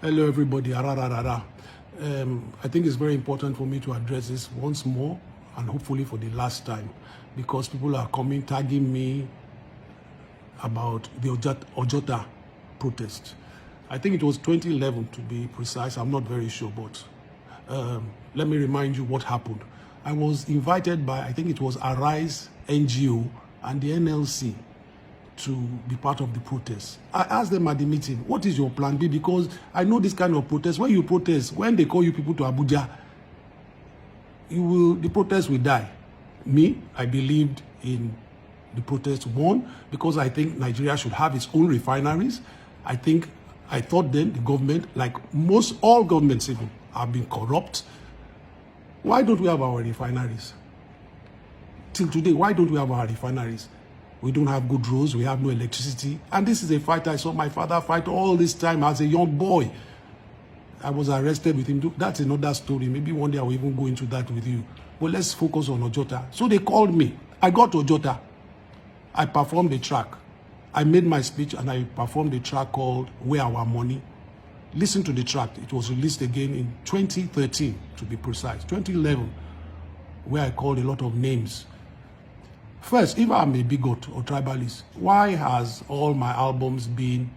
Hello, everybody. I think it's very important for me to address this once more and hopefully for the last time, because people are coming, tagging me about the Ojota protest. I think it was 2011 to be precise. I'm not very sure, but let me remind you what happened. I was invited by, I think it was Arise NGO and the NLC to be part of the protest. I asked them at the meeting, what is your plan B? Because I know this kind of protest, when you protest, when they call you people to Abuja, the protest will die. Me, I believed in the protest, one, because I think Nigeria should have its own refineries. I thought then the government, like all governments even, have been corrupt. Why don't we have our refineries? Till today, why don't we have our refineries? We don't have good roads, we have no electricity. And this is a fight I saw my father fight all this time as a young boy. I was arrested with him. That's another story. Maybe one day I will even go into that with you. But let's focus on Ojota. So they called me. I got to Ojota. I performed the track. I made my speech and I performed the track called Where Our Money. Listen to the track. It was released again in 2013, to be precise. 2011, where I called a lot of names. First, if I'm a bigot or tribalist, why has all my albums been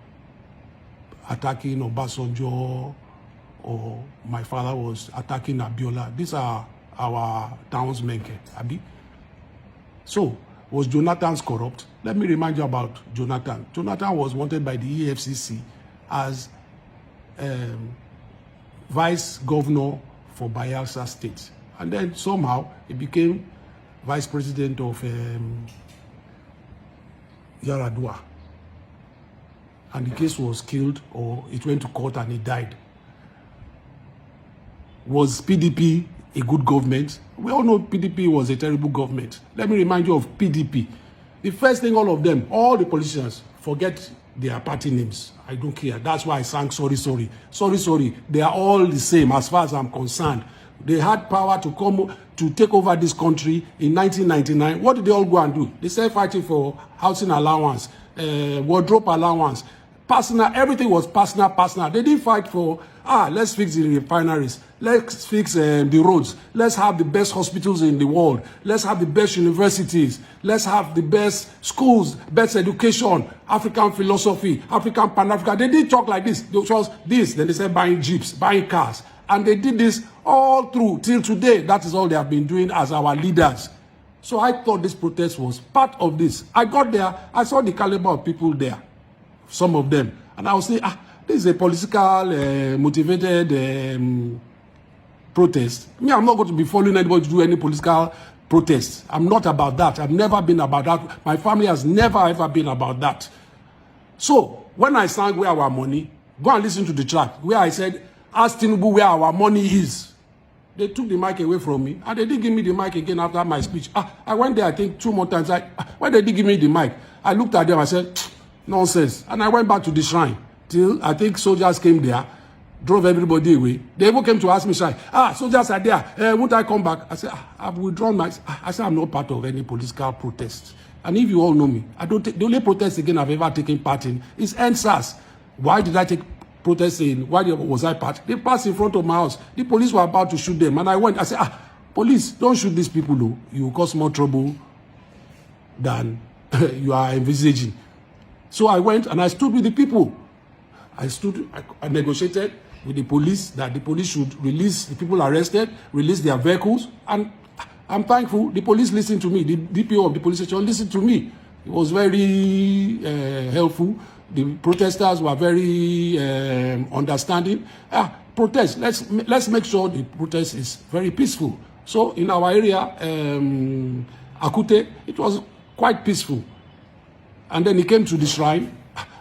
attacking Obasanjo, or my father was attacking Abiola? These are our townsmen, Abi. So, was Jonathan's corrupt? Let me remind you about Jonathan. Jonathan was wanted by the EFCC as vice governor for Bayelsa State. And then somehow he became vice president of Yaradua. And the case was killed, or it went to court and he died. Was PDP a good government? We all know PDP was a terrible government. Let me remind you of PDP. The first thing, all of them, all the politicians, forget their party names. I don't care. That's why I sang sorry, sorry. Sorry, sorry. They are all the same as far as I'm concerned. They had power to come to take over this country in 1999. What did they all go and do? They started fighting for housing allowance, wardrobe allowance, personal. Everything was personal. They didn't fight for, let's fix the refineries. Let's fix the roads. Let's have the best hospitals in the world. Let's have the best universities. Let's have the best schools, best education, African philosophy, African Pan-African. They didn't talk like this. It was this. Then they said buying jeeps, buying cars. And they did this all through till today. That is all they have been doing as our leaders. So I thought this protest was part of this. I got there. I saw the caliber of people there. Some of them. And I was saying, this is a political motivated protest. Me, I'm not going to be following anybody to do any political protest. I'm not about that. I've never been about that. My family has never ever been about that. So when I sang Where Our Money, go and listen to the track where I said, ask Tinubu where our money is. They took the mic away from me, and they didn't give me the mic again after my speech. I went there, I think, 2 more times. When they did give me the mic, I looked at them, I said, nonsense. And I went back to the shrine till I think soldiers came there, drove everybody away. They even came to ask me, soldiers are there. Won't I come back? I said, I've withdrawn I said, I'm not part of any political protest. And if you all know me, the only protest again I've ever taken part in is NSAS. Why did I take protesting? Why was I part? They passed in front of my house. The police were about to shoot them. And I went, I said, police, don't shoot these people, though. You will cause more trouble than you are envisaging. So I went and I stood with the people. I negotiated with the police that the police should release the people arrested, release their vehicles. And I'm thankful the police listened to me. The DPO of the police station listened to me. It was very helpful. The protesters were very understanding. Protest. Let's make sure the protest is very peaceful. So in our area, Akute, it was quite peaceful. And then he came to the shrine.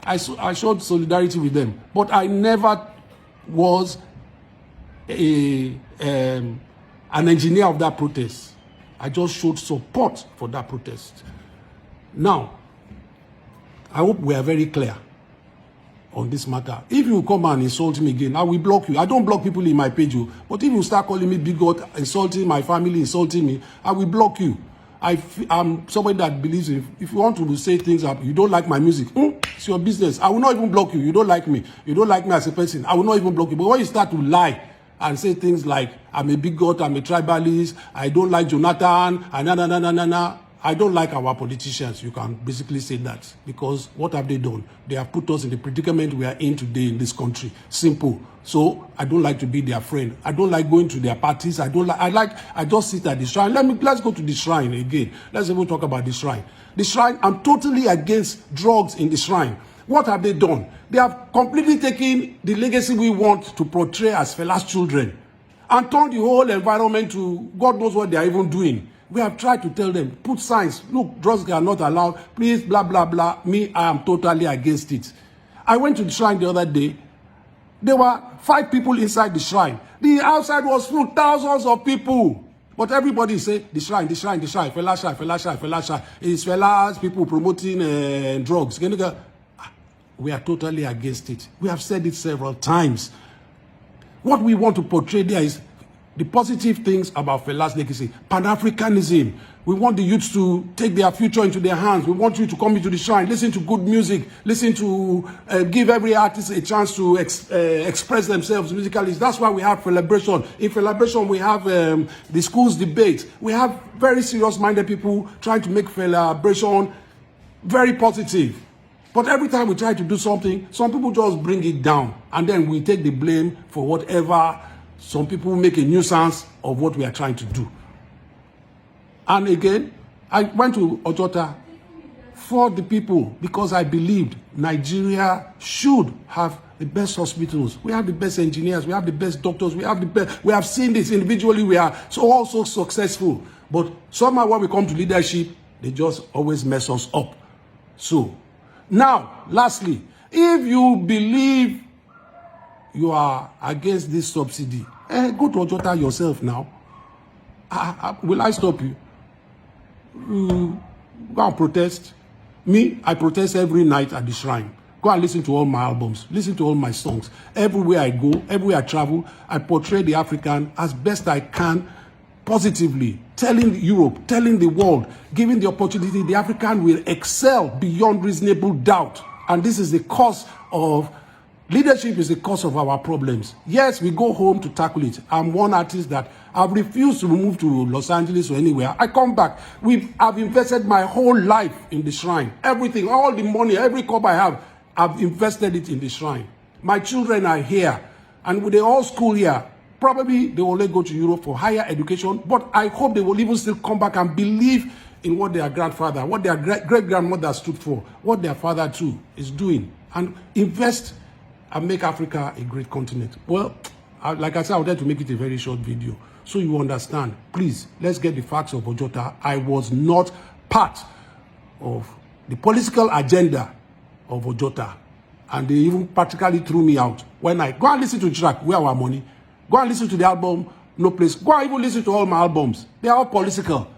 I showed solidarity with them, but I never was an engineer of that protest. I just showed support for that protest. Now, I hope we are very clear on this matter. If you come and insult me again, I will block you. I don't block people in my page, but if you start calling me bigot, insulting my family, insulting me, I will block you. I'm somebody that believes if you want to say things up, you don't like my music, It's your business. I will not even block you. You don't like me. You don't like me as a person. I will not even block you. But when you start to lie and say things like, I'm a bigot, I'm a tribalist, I don't like Jonathan, and I don't like our politicians. You can basically say that. Because what have they done? They have put us in the predicament we are in today in this country. Simple. So I don't like to be their friend. I don't like going to their parties. I just sit at the shrine. Let's go to the shrine again. Let's even talk about the shrine. The shrine, I'm totally against drugs in the shrine. What have they done? They have completely taken the legacy we want to portray as Fela's children and turned the whole environment to God knows what they are even doing. We have tried to tell them, put signs, look, drugs are not allowed, please, blah, blah, blah. Me, I am totally against it. I went to the shrine the other day. There were 5 people inside the shrine. The outside was full, thousands of people. But everybody say, the shrine, Fela shrine. It's Fela's people promoting drugs. We are totally against it. We have said it several times. What we want to portray there is the positive things about Fela's legacy. Pan-Africanism. We want the youths to take their future into their hands. We want you to come into the shrine, listen to good music, listen to give every artist a chance to express themselves musically. That's why we have celebration. In celebration, we have the schools debate. We have very serious-minded people trying to make celebration very positive. But every time we try to do something, some people just bring it down. And then we take the blame for whatever. Some people make a nuisance of what we are trying to do. And again, I went to Ojota for the people because I believed Nigeria should have the best hospitals. We have the best engineers. We have the best doctors. We have the best. We have seen this individually. We are also successful. But somehow when we come to leadership, they just always mess us up. So now, lastly, if you believe you are against this subsidy, go to Ojota yourself now. Will I stop you? Go and protest. Me, I protest every night at the shrine. Go and listen to all my albums. Listen to all my songs. Everywhere I go, everywhere I travel, I portray the African as best I can, positively, telling Europe, telling the world, giving the opportunity, the African will excel beyond reasonable doubt. And this is the cause of leadership, is the cause of our problems. Yes, we go home to tackle it. I'm one artist that I've refused to move to Los Angeles or anywhere. I come back. I've invested my whole life in the shrine. Everything, all the money, every cup I have, I've invested it in the shrine. My children are here, and with the all school here, probably they will only go to Europe for higher education, but I hope they will even still come back and believe in what their grandfather, what their great-grandmother stood for, what their father too is doing, and invest and make Africa a great continent. Well, like I said, I wanted to make it a very short video so you understand. Please, let's get the facts of Ojota. I was not part of the political agenda of Ojota, and they even practically threw me out. When I go and listen to the track, Where Our Money, go and listen to the album, No Place, go and even listen to all my albums. They are all political.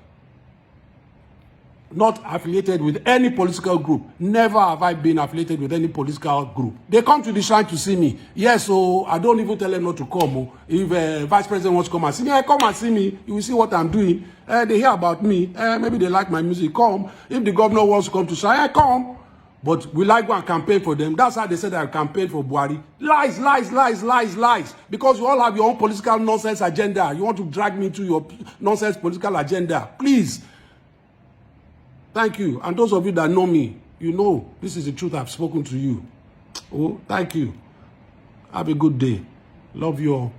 Not affiliated with any political group. Never have I been affiliated with any political group. They come to the shrine to see me. Yes, so I don't even tell them not to come. If Vice President wants to come and see me, I come and see me. You will see what I'm doing. They hear about me. Maybe they like my music. Come. If the governor wants to come to shrine, I come. But will I go and campaign for them? That's how they said I campaign for Buhari. Lies, lies, lies, lies, lies. Because you all have your own political nonsense agenda. You want to drag me to your nonsense political agenda. Please. Thank you. And those of you that know me, you know this is the truth I've spoken to you. Oh, thank you. Have a good day. Love you all.